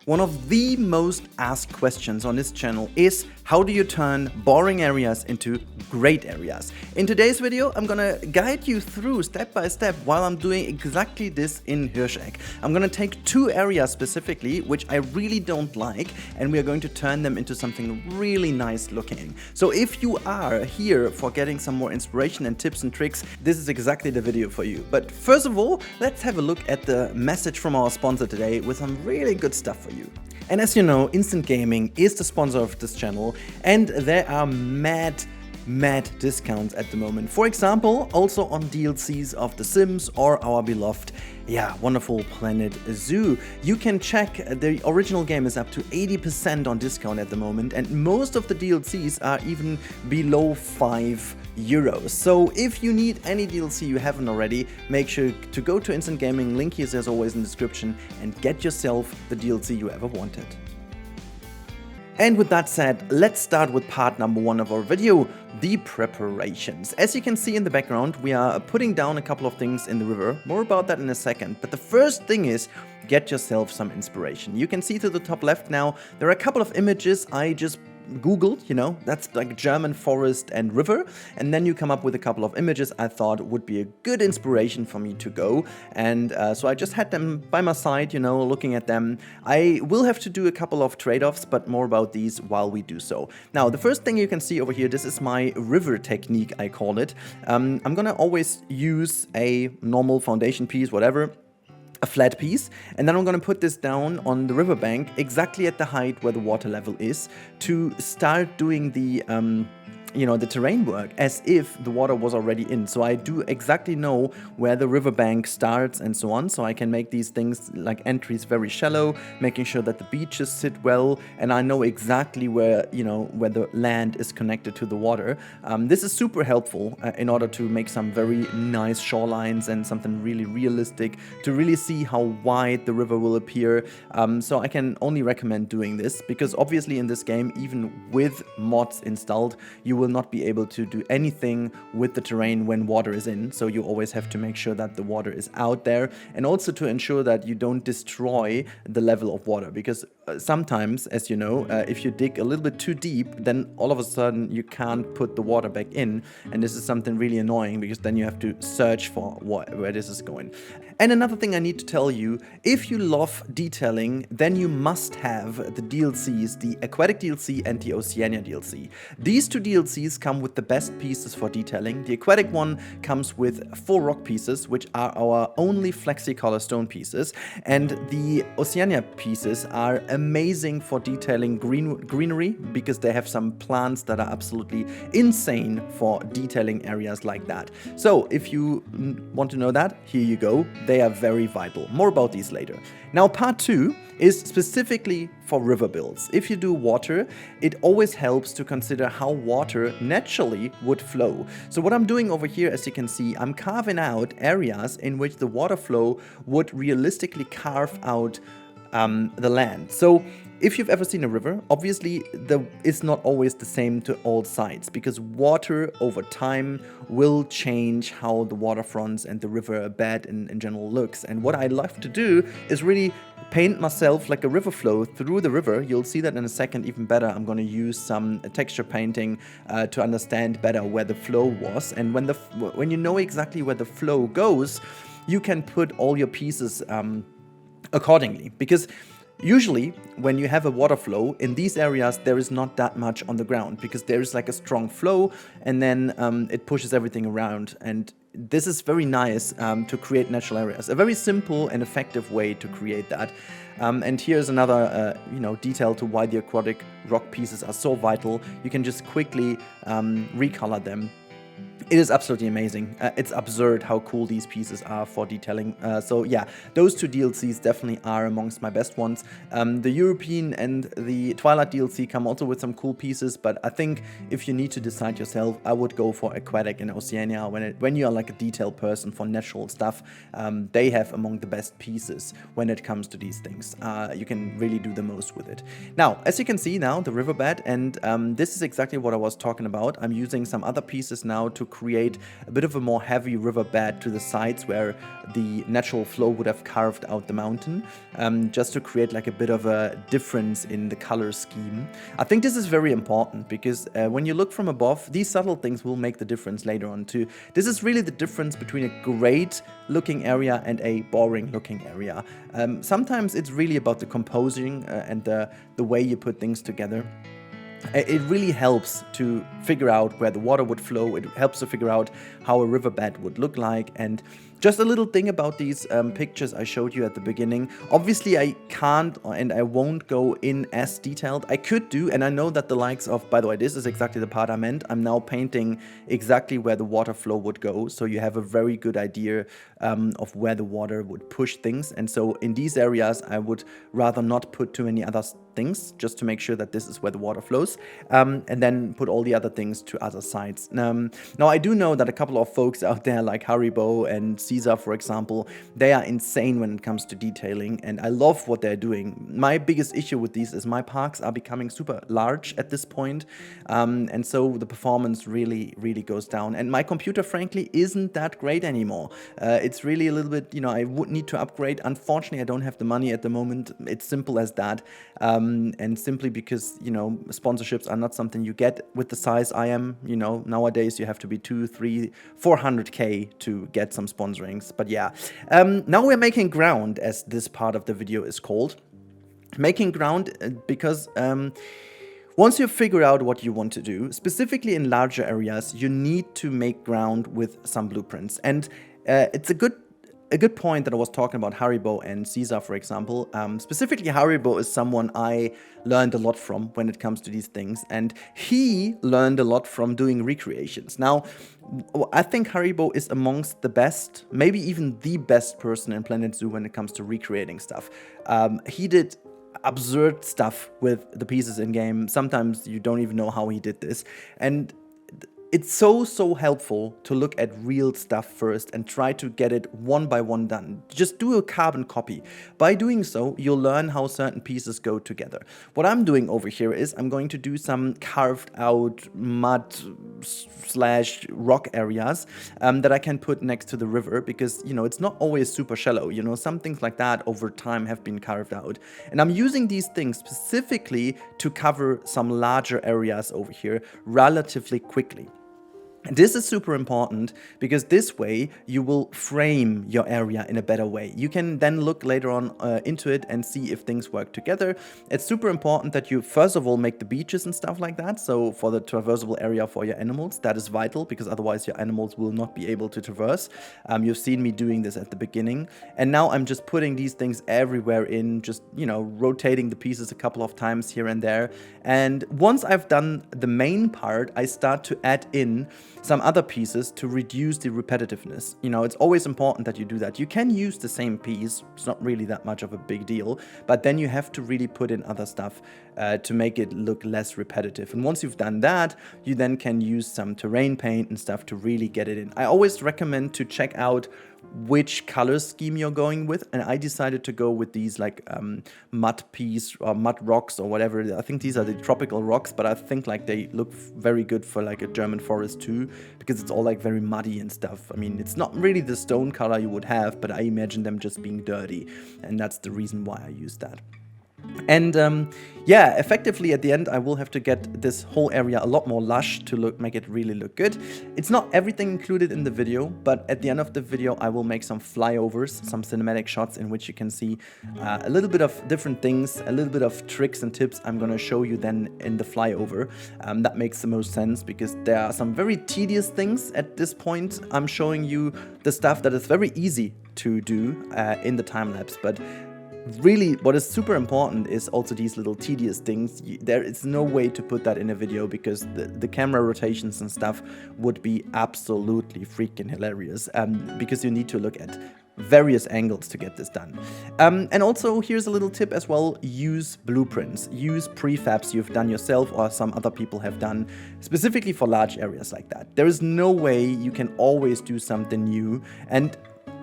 One of the most asked questions on this channel is how do you turn boring areas into great areas? In today's video, I'm gonna guide you through step by step while I'm doing exactly this in Hirscheck. I'm gonna take two areas specifically, which I really don't like, and we are going to turn them into something really nice looking. So if you are here for getting some more inspiration and tips and tricks, this is exactly the video for you. But first of all, let's have a look at the message from our sponsor today with some really good stuff for you. And as you know, Instant Gaming is the sponsor of this channel, and there are mad discounts at the moment. For example, also on DLCs of The Sims or our beloved, wonderful Planet Zoo. You can check the original game is up to 80% on discount at the moment, and most of the DLCs are even below €5. So if you need any DLC you haven't already, make sure to go to Instant Gaming, link here as always in the description, and get yourself the DLC you ever wanted. And with that said, let's start with part number one of our video, the preparations. As you can see in the background, we are putting down a couple of things in the river. More about that in a second. But the first thing is, get yourself some inspiration. You can see to the top left now, there are a couple of images I just Googled, that's like German forest and river, and then you come up with a couple of images I thought would be a good inspiration for me to go, and so I just had them by my side, looking at them. I will have to do a couple of trade-offs, but more about these while we do so. Now, the first thing you can see over here, this is my river technique, I call it. I'm gonna always use a normal foundation piece, whatever, a flat piece, and then I'm going to put this down on the riverbank exactly at the height where the water level is to start doing the the terrain work as if the water was already in. So I do exactly know where the riverbank starts and so on, so I can make these things like entries very shallow, making sure that the beaches sit well, and I know exactly where, where the land is connected to the water. This is super helpful in order to make some very nice shorelines and something really realistic, to really see how wide the river will appear. So I can only recommend doing this, because obviously in this game, even with mods installed, you will not be able to do anything with the terrain when water is in, so you always have to make sure that the water is out there, and also to ensure that you don't destroy the level of water, because sometimes, as you know, if you dig a little bit too deep, then all of a sudden you can't put the water back in, and this is something really annoying, because then you have to search for where this is going. And another thing I need to tell you, if you love detailing, then you must have the DLCs, the Aquatic DLC and the Oceania DLC. These two DLCs come with the best pieces for detailing. The Aquatic one comes with 4 rock pieces, which are our only flexi-color stone pieces, and the Oceania pieces are amazing for detailing greenery, because they have some plants that are absolutely insane for detailing areas like that. So if you want to know that, here you go. They are very vital. More about these later. Now, part 2 is specifically for river builds. If you do water, it always helps to consider how water naturally would flow. So what I'm doing over here, as you can see, I'm carving out areas in which the water flow would realistically carve out the land. So if you've ever seen a river, obviously it's not always the same to all sides, because water over time will change how the waterfronts and the river bed in general looks. And what I love to do is really paint myself like a river flow through the river. You'll see that in a second even better. I'm going to use some texture painting to understand better where the flow was. And when you know exactly where the flow goes, you can put all your pieces accordingly, because usually, when you have a water flow, in these areas there is not that much on the ground, because there is like a strong flow, and then it pushes everything around, and this is very nice to create natural areas. A very simple and effective way to create that. And here's another detail to why the aquatic rock pieces are so vital. You can just quickly recolor them. It is absolutely amazing. It's absurd how cool these pieces are for detailing. So yeah, those two DLCs definitely are amongst my best ones. The European and the Twilight DLC come also with some cool pieces, but I think if you need to decide yourself, I would go for Aquatic and Oceania. When you are like a detail person for natural stuff, they have among the best pieces when it comes to these things. You can really do the most with it. Now, as you can see now, the riverbed, and this is exactly what I was talking about. I'm using some other pieces now to create a bit of a more heavy riverbed to the sides where the natural flow would have carved out the mountain, just to create like a bit of a difference in the color scheme. I think this is very important because when you look from above, these subtle things will make the difference later on too. This is really the difference between a great looking area and a boring looking area. Sometimes it's really about the composing and the way you put things together. It really helps to figure out where the water would flow. It helps to figure out how a riverbed would look like. And just a little thing about these pictures I showed you at the beginning. Obviously, I can't and I won't go in as detailed. I could do, and I know that the likes of, by the way, this is exactly the part I meant. I'm now painting exactly where the water flow would go. So you have a very good idea of where the water would push things. And so in these areas, I would rather not put too many other things, just to make sure that this is where the water flows, and then put all the other things to other sides. Now, I do know that a couple of folks out there like Haribo and Caesar, for example, they are insane when it comes to detailing, and I love what they're doing. My biggest issue with these is my parks are becoming super large at this point, and so the performance really goes down. And my computer, frankly, isn't that great anymore. It's really a little bit, I would need to upgrade. Unfortunately, I don't have the money at the moment. It's simple as that. And simply because, sponsorships are not something you get with the size I am. Nowadays you have to be 200, 300, 400K to get some sponsorings. But yeah, now we're making ground, as this part of the video is called. Making ground because once you figure out what you want to do, specifically in larger areas, you need to make ground with some blueprints. And it's a good point that I was talking about Haribo and Caesar, for example. Specifically, Haribo is someone I learned a lot from when it comes to these things, and he learned a lot from doing recreations. Now, I think Haribo is amongst the best, maybe even the best person in Planet Zoo when it comes to recreating stuff. He did absurd stuff with the pieces in game. Sometimes you don't even know how he did this, and it's so helpful to look at real stuff first and try to get it one by one done. Just do a carbon copy. By doing so, you'll learn how certain pieces go together. What I'm doing over here is I'm going to do some carved out mud / rock areas that I can put next to the river, because it's not always super shallow. Some things like that over time have been carved out, and I'm using these things specifically to cover some larger areas over here relatively quickly. This is super important because this way you will frame your area in a better way. You can then look later on into it and see if things work together. It's super important that you first of all make the beaches and stuff like that. So for the traversable area for your animals, that is vital, because otherwise your animals will not be able to traverse. You've seen me doing this at the beginning. And now I'm just putting these things everywhere in, just, rotating the pieces a couple of times here and there. And once I've done the main part, I start to add in some other pieces to reduce the repetitiveness. It's always important that you do that. You can use the same piece, it's not really that much of a big deal, but then you have to really put in other stuff to make it look less repetitive. And once you've done that, you then can use some terrain paint and stuff to really get it in. I always recommend to check out which color scheme you're going with, and I decided to go with these like mud piece or mud rocks or whatever. I think these are the tropical rocks, but I think like they look very good for like a German forest too, because it's all like very muddy and stuff. I mean, it's not really the stone color you would have, but I imagine them just being dirty, and that's the reason why I used that. And yeah, effectively at the end I will have to get this whole area a lot more lush to make it really look good. It's not everything included in the video, but at the end of the video I will make some flyovers, some cinematic shots in which you can see a little bit of different things, a little bit of tricks and tips I'm gonna show you then in the flyover. That makes the most sense because there are some very tedious things at this point. I'm showing you the stuff that is very easy to do in the time lapse, but really, what is super important is also these little tedious things. There is no way to put that in a video because the camera rotations and stuff would be absolutely freaking hilarious, because you need to look at various angles to get this done. And also, here's a little tip as well: use blueprints, use prefabs you've done yourself or some other people have done, specifically for large areas like that. There is no way you can always do something new, and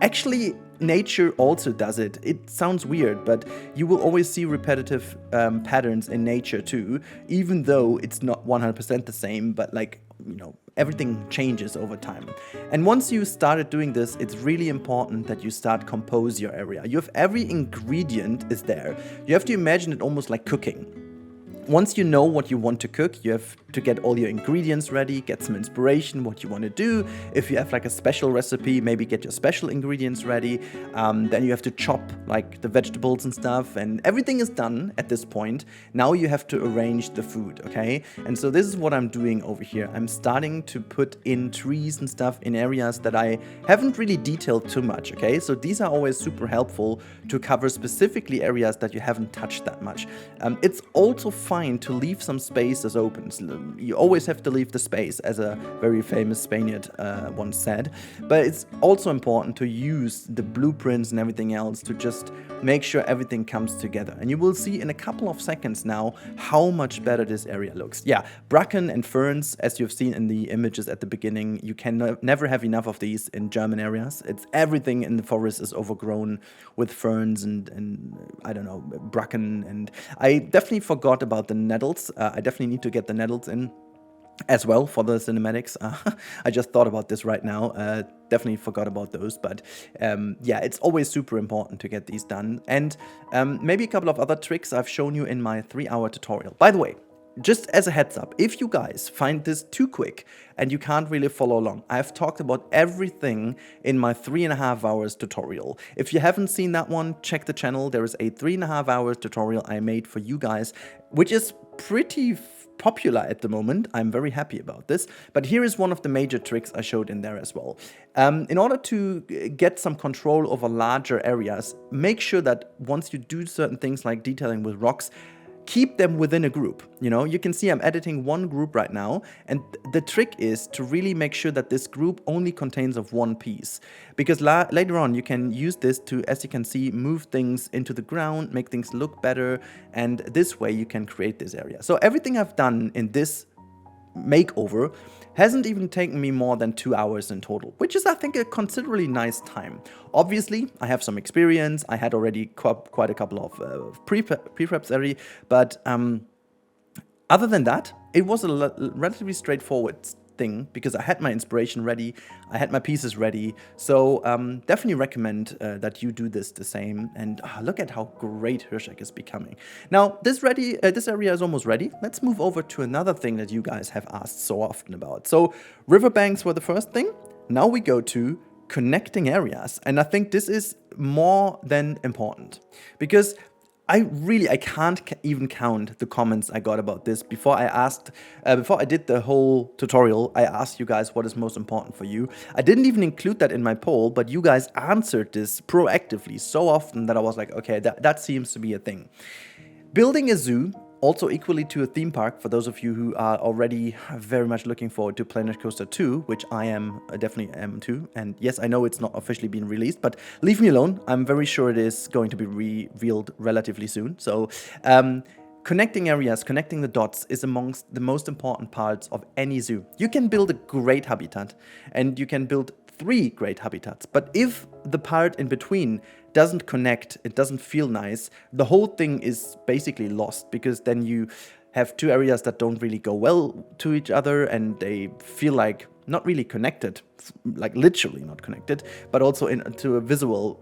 actually nature also does it. It sounds weird, but you will always see repetitive patterns in nature too, even though it's not 100% the same, but like, everything changes over time. And once you started doing this, it's really important that you start compose your area. You have every ingredient is there. You have to imagine it almost like cooking. Once you know what you want to cook, you have to get all your ingredients ready, get some inspiration, what you want to do. If you have like a special recipe, maybe get your special ingredients ready. Then you have to chop like the vegetables and stuff, and everything is done at this point. Now you have to arrange the food, okay? And so this is what I'm doing over here. I'm starting to put in trees and stuff in areas that I haven't really detailed too much, okay? So these are always super helpful to cover specifically areas that you haven't touched that much. It's also fine to leave some spaces open. So you always have to leave the space, as a very famous Spaniard once said. But it's also important to use the blueprints and everything else to just make sure everything comes together. And you will see in a couple of seconds now how much better this area looks. Yeah, bracken and ferns, as you've seen in the images at the beginning, you can never have enough of these in German areas. It's everything in the forest is overgrown with ferns and I don't know, bracken. And I definitely forgot about the nettles. I definitely need to get the nettles in as well for the cinematics. I just thought about this right now. Definitely forgot about those, but yeah, it's always super important to get these done. And maybe a couple of other tricks I've shown you in my 3-hour tutorial. By the way, just as a heads up, if you guys find this too quick and you can't really follow along, I've talked about everything in my 3.5 hours tutorial. If you haven't seen that one, check the channel. There is a 3.5 hours tutorial I made for you guys, which is pretty popular at the moment. I'm very happy about this. But here is one of the major tricks I showed in there as well. In order to get some control over larger areas, make sure that once you do certain things like detailing with rocks, keep them within a group. You know, you can see I'm editing one group right now, and the trick is to really make sure that this group only contains of one piece, because later on you can use this to, as you can see, move things into the ground, make things look better, and this way you can create this area. So everything I've done in this makeover hasn't even taken me more than 2 hours in total, which is, I think, a considerably nice time. Obviously, I have some experience. I had already quite a couple of pre-preps already, but other than that, it was a relatively straightforward thing because I had my inspiration ready, I had my pieces ready. So definitely recommend that you do this the same. And look at how great Hirscheck is becoming. Now this area is almost ready. Let's move over to another thing that you guys have asked so often about. So riverbanks were the first thing. Now we go to connecting areas, and I think this is more than important because I can't even count the comments I got about this. Before I did the whole tutorial, I asked you guys what is most important for you. I didn't even include that in my poll, but you guys answered this proactively so often that I was like, okay, that seems to be a thing. Building a zoo, also equally to a theme park, for those of you who are already very much looking forward to Planet Coaster 2, which I definitely am too. And yes, I know it's not officially been released, but leave me alone. I'm very sure it is going to be revealed relatively soon. So connecting areas, connecting the dots is amongst the most important parts of any zoo. You can build a great habitat and you can build 3 great habitats, but if the part in between doesn't connect, it doesn't feel nice, the whole thing is basically lost, because then you have 2 areas that don't really go well to each other and they feel like not really connected, like literally not connected, but also into a visual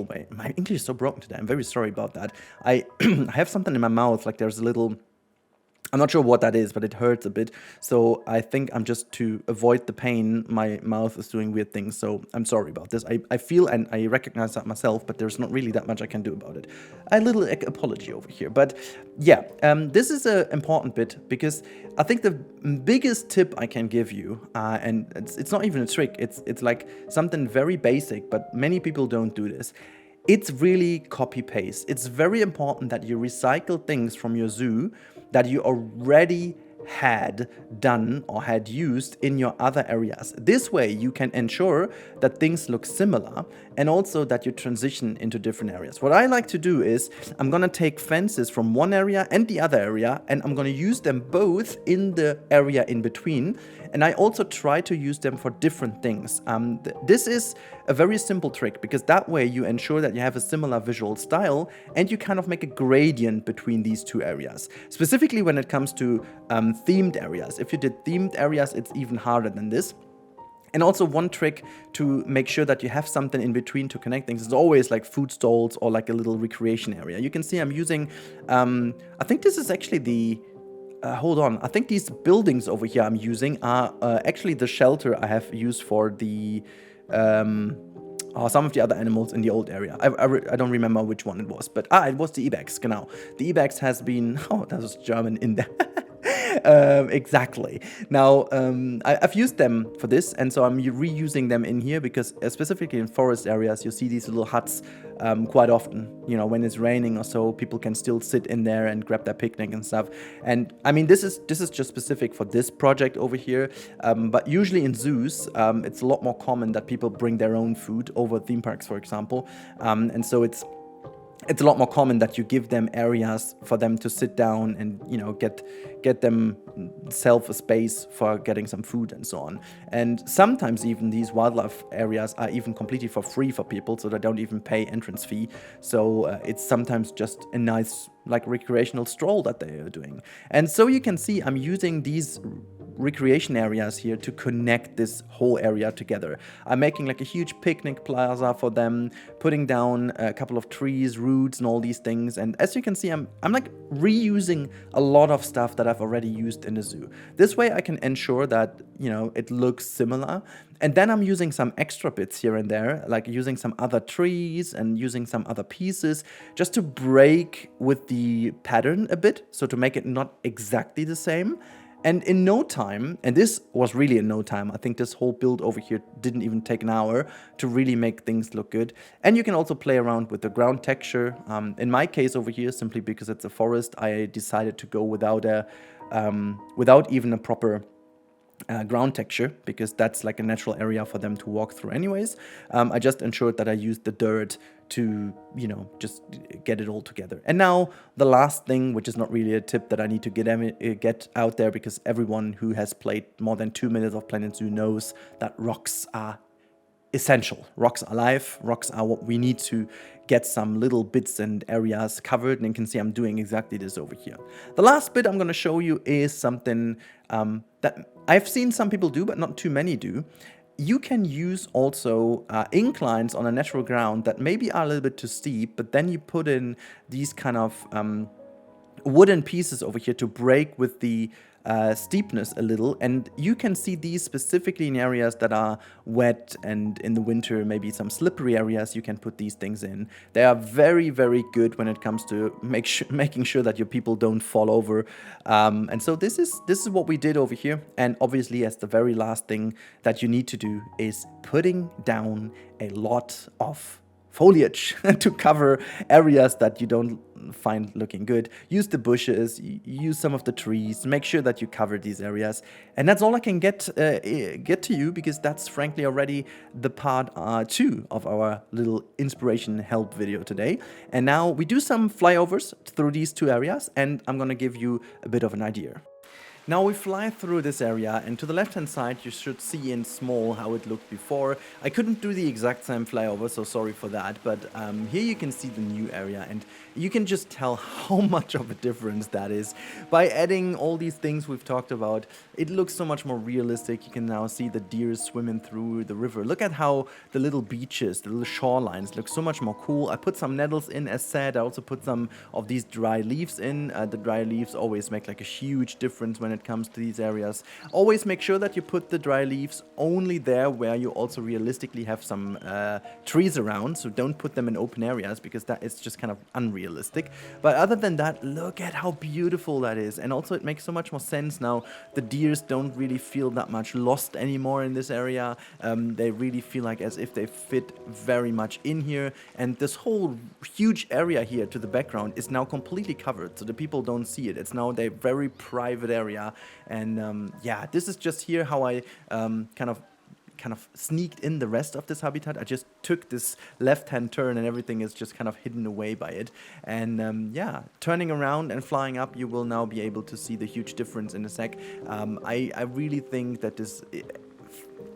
way. My English is so broken today. I'm very sorry about that. I have something in my mouth, like there's a little, I'm not sure what that is, but it hurts a bit. So I think I'm just, to avoid the pain, my mouth is doing weird things. So I'm sorry about this. I feel and I recognize that myself, but there's not really that much I can do about it. A little apology over here. But yeah, this is an important bit because I think the biggest tip I can give you, and it's not even a trick, it's like something very basic, but many people don't do this. It's really copy-paste. It's very important that you recycle things from your zoo that you already had done or had used in your other areas. This way you can ensure that things look similar and also that you transition into different areas. What I like to do is I'm gonna take fences from one area and the other area, and I'm gonna use them both in the area in between, and I also try to use them for different things. This is a very simple trick, because that way you ensure that you have a similar visual style and you kind of make a gradient between these two areas. Specifically when it comes to themed areas. If you did themed areas, it's even harder than this. And also one trick to make sure that you have something in between to connect things is always like food stalls or like a little recreation area. You can see I'm using, I think this is actually the, hold on, I think these buildings over here I'm using are actually the shelter I have used for the, some of the other animals in the old area. I don't remember which one it was, but it was the Ibex, genau. The Ibex has been, oh, that was German in there. Exactly. Now, I've used them for this, and so I'm reusing them in here because specifically in forest areas, you see these little huts quite often. You know, when it's raining or so, people can still sit in there and grab their picnic and stuff. And I mean, this is just specific for this project over here. But usually in zoos, it's a lot more common that people bring their own food over theme parks, for example. And so it's a lot more common that you give them areas for them to sit down and, you know, get themselves a space for getting some food and so on. And sometimes even these wildlife areas are even completely for free for people, so they don't even pay entrance fee. So it's sometimes just a nice like recreational stroll that they are doing. And so you can see I'm using these recreation areas here to connect this whole area together. I'm making like a huge picnic plaza for them, putting down a couple of trees, roots and all these things. And as you can see, I'm like reusing a lot of stuff that I've already used in the zoo. This way I can ensure that, you know, it looks similar. And then I'm using some extra bits here and there, like using some other trees and using some other pieces just to break with the pattern a bit, so to make it not exactly the same. And in no time, and this was really in no time, I think this whole build over here didn't even take an hour to really make things look good. And you can also play around with the ground texture. In my case over here, simply because it's a forest, I decided to go without even a proper ground texture, because that's like a natural area for them to walk through anyways. I just ensured that I used the dirt to, you know, just get it all together. And now the last thing, which is not really a tip that I need to get out there, because everyone who has played more than 2 minutes of Planet Zoo knows that rocks are essential. Rocks are life. Rocks are what we need to get some little bits and areas covered, and you can see I'm doing exactly this over here. The last bit I'm going to show you is something that I've seen some people do, but not too many do. You can use also inclines on a natural ground that maybe are a little bit too steep, but then you put in these kind of wooden pieces over here to break with the steepness a little, and you can see these specifically in areas that are wet, and in the winter maybe some slippery areas you can put these things in. They are very, very good when it comes to making sure that your people don't fall over. And so this is what we did over here. And obviously, as the very last thing that you need to do is putting down a lot of foliage to cover areas that you don't find looking good. Use the bushes, use some of the trees, make sure that you cover these areas. And that's all I can get to you, because that's frankly already the part 2 of our little inspiration help video today. And now we do some flyovers through these 2 areas, and I'm gonna give you a bit of an idea. Now we fly through this area, and to the left hand side you should see in small how it looked before. I couldn't do the exact same flyover, so sorry for that, but here you can see the new area, and you can just tell how much of a difference that is. By adding all these things we've talked about, it looks so much more realistic. You can now see the deer swimming through the river. Look at how the little beaches, the little shorelines look so much more cool. I put some nettles in, as said. I also put some of these dry leaves in. The dry leaves always make like a huge difference when it comes to these areas. Always make sure that you put the dry leaves only there where you also realistically have some trees around, so don't put them in open areas, because that is just kind of unrealistic. But other than that, look at how beautiful that is. And also it makes so much more sense now. The deers don't really feel that much lost anymore in this area. They really feel like as if they fit very much in here, and this whole huge area here to the background is now completely covered, so the people don't see it. It's now a very private area. And yeah, this is just here how I kind of kind of sneaked in the rest of this habitat. I just took this left-hand turn and everything is just kind of hidden away by it. And yeah, turning around and flying up, you will now be able to see the huge difference in a sec. I really think that this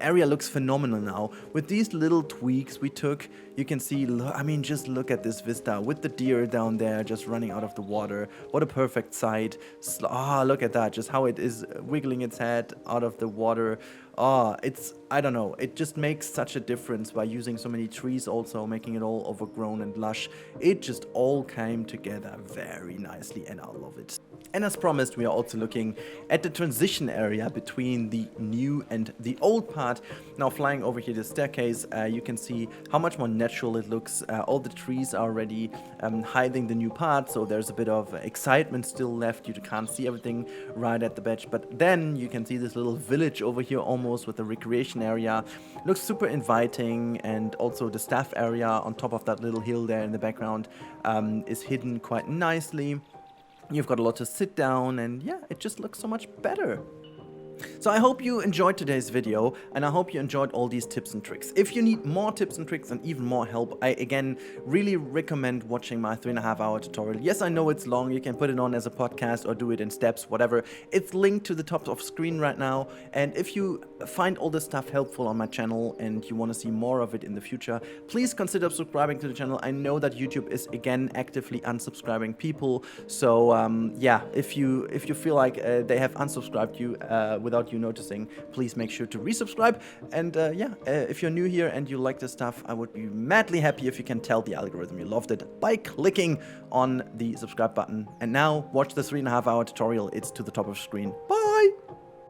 area looks phenomenal now. With these little tweaks we took, you can see, I mean, just look at this vista with the deer down there just running out of the water. What a perfect sight. Look at that, just how it is wiggling its head out of the water. It's, I don't know, it just makes such a difference by using so many trees also, making it all overgrown and lush. It just all came together very nicely and I love it. And as promised, we are also looking at the transition area between the new and the old part. Now flying over here the staircase, you can see how much more natural it looks. All the trees are already hiding the new part, so there's a bit of excitement still left. You can't see everything right at the badge, but then you can see this little village over here almost with the recreation area. Looks super inviting, and also the staff area on top of that little hill there in the background is hidden quite nicely. You've got a lot to sit down, and yeah, it just looks so much better. So I hope you enjoyed today's video, and I hope you enjoyed all these tips and tricks. If you need more tips and tricks and even more help, I again really recommend watching my 3.5-hour tutorial. Yes, I know it's long, you can put it on as a podcast or do it in steps, whatever. It's linked to the top of screen right now, and if you find all this stuff helpful on my channel and you want to see more of it in the future, please consider subscribing to the channel. I know that YouTube is again actively unsubscribing people, so yeah, if you feel like they have unsubscribed you without you noticing, please make sure to resubscribe. And yeah, if you're new here and you like this stuff, I would be madly happy if you can tell the algorithm you loved it by clicking on the subscribe button. And now watch the 3.5-hour tutorial. It's to the top of the screen. Bye!